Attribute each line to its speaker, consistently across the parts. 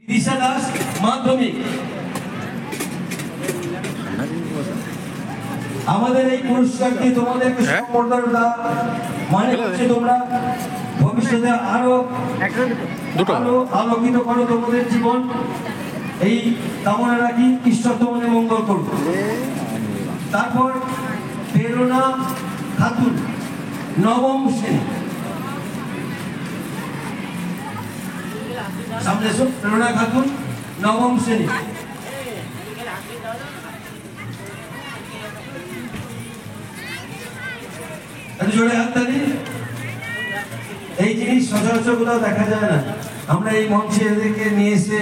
Speaker 1: দিশা দাস মাধ্যমিক। আমাদের এই পুরস্কারকে তোমাদেরকে সম্বর্ধনা দেওয়া মানে হচ্ছে তোমরা ভবিষ্যতে আরো আলোকিত করো তোমাদের জীবন, এই কামনা রাখি। ঈশ্বর তোমাদের মঙ্গল করুন। তারপর প্রেরণা খাতুন নবম শ্রেণী, সামনে এসো। প্রেরণা খাতুন নবম শ্রেণী। জোরে হাততালি। এই জিনিস সচরাচর কোথাও দেখা যায় না। আমরা এই মঞ্চে এদেরকে নিয়ে এসে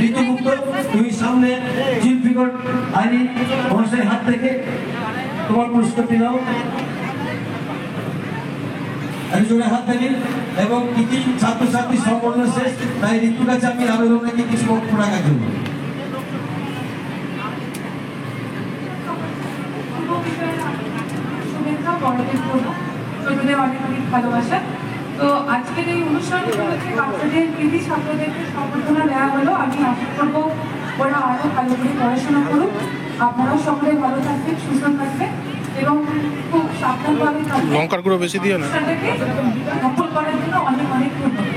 Speaker 1: ঋতুমুক্ত, তুমি সামনে চিফ ফিগার আইনি মহাশয়ের হাত থেকে তোমার পুরস্কারটি নাও। জোরে হাততালি। এবং কি ছাত্রছাত্রী সম্পন্ন শেষ, তাই ঋতুর কাছে আমি আবেদন রাখি কিছু বক্তব্য রাখার জন্য।
Speaker 2: ছোটদের অনেক অনেক ভালোবাসা। তো আজকের এই অনুষ্ঠান হচ্ছে বাচ্চাদের কৃতি ছাত্রদেরকে সম্বর্ধনা দেওয়া হলো। আমি আশা করবো ওরা আরো ভালো করে পড়াশোনা করুক। আপনারাও সকলে ভালো থাকবেন, সুস্থ থাকবেন এবং খুব সাবধানভাবে
Speaker 3: লঙ্কার গুঁড়ো বেশি দিও না।
Speaker 2: সফল করার জন্য অনেক অনেক ধন্যবাদ।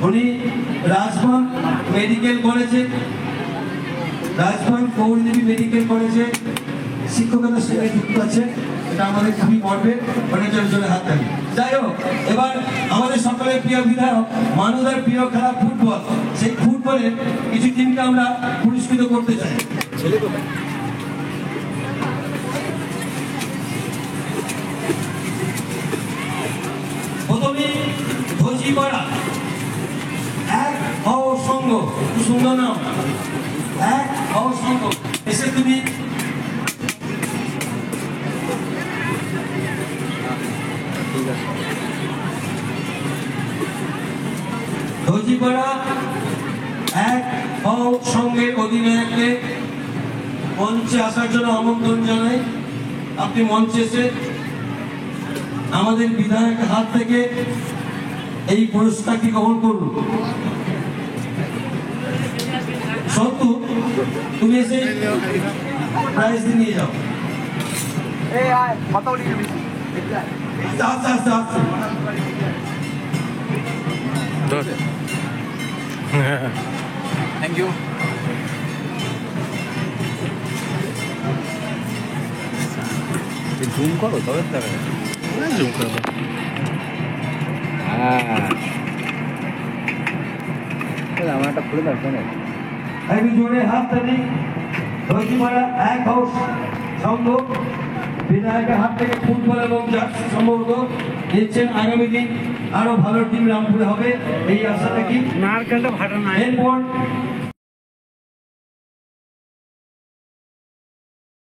Speaker 1: উনি রাজবাগ মেডিকেল কলেজে, রাজবাগ গৌরদেবী মেডিকেল কলেজে শিক্ষকতার সঙ্গে যুক্ত আছে। এটা আমাদের খুবই গর্বের। অনেক জোরে হাত তালি। যাই হোক, এবার আমাদের সকলের প্রিয় বিধায়ক মানুষের প্রিয় খেলা ফুটবল, সেই ফুটবলের কিছু টিমকে আমরা পুরস্কৃত করতে চাই। প্রথমে ধজিপাড়া এক হও সঙ্গ, খুব সুন্দর নাম, এক হও সঙ্গ। এসে তুমি ধজিপাড়া এক হও সঙ্গের অধিনায়ককে মঞ্চে আসার জন্য আমন্ত্রণ জানাই। আপনি মঞ্চে এসে আমাদের বিধায়কের হাত থেকে এই পুরস্কারটি গ্রহণ করুন। সন্তু, তুমি এসে প্রাইজ নিয়ে যাও। আস্তে আস্তে আস্তে।
Speaker 3: Thank you. জুম করো তবে জুম করো। আমার একটা খুলে দাও শোনে।
Speaker 1: আমি জোরে হাত তালি। ধজিপাড়া এক হও সঙ্গ বিধায়কের হাত থেকে ফুটবল এবং জার্সি সম্ভবত দিচ্ছেন। আগামী দিন আরো ভালো টিম রামপুরে হবে এই আশা থাকি। এরপর